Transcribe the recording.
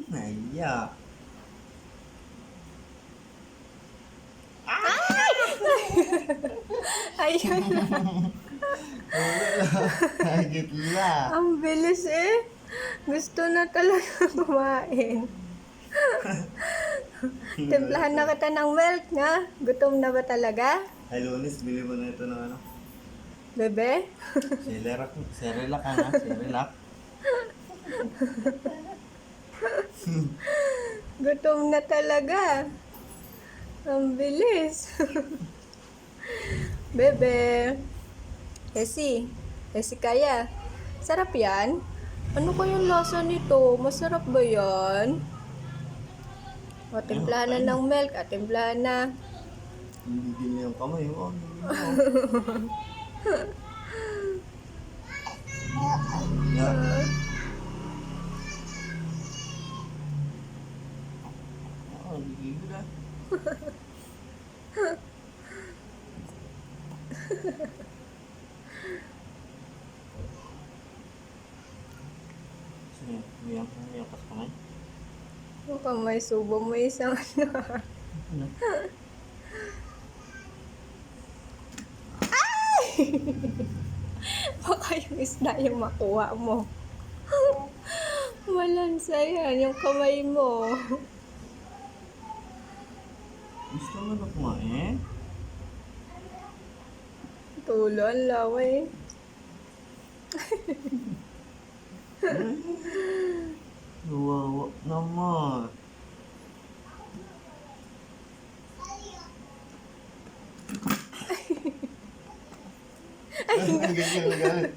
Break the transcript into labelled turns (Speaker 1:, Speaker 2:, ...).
Speaker 1: Naiya.
Speaker 2: Ayun na.
Speaker 1: Hagit la.
Speaker 2: Ang bilis eh. Gusto na talaga kumain. Timplahan na kita ng milk nga. Gutom na ba talaga?
Speaker 1: Ay, Lunis, bili mo na ito ng ano?
Speaker 2: Bebe?
Speaker 1: Cerelac ka na, Cerelac.
Speaker 2: Gutom na talaga. Ang bilis. Bebe. Esi. Esi kaya. Sarap yan? Ano kayang lasa nito? Masarap ba yan? O, timplahan na ng milk. At timplahan na.
Speaker 1: Hindi niya yung kamay. Oh, yeah. Oh, gigigil ah. Sige, umiyak ka sa kamay.
Speaker 2: Mukhang may subo mo isang ano.
Speaker 1: Ano?
Speaker 2: Baka yung isda yung makuha mo. Malansa yan, yung kamay mo.
Speaker 1: Gusto mo na kumain?
Speaker 2: Tulo, ang laway.
Speaker 1: Wawa naman. Ay, ang galing.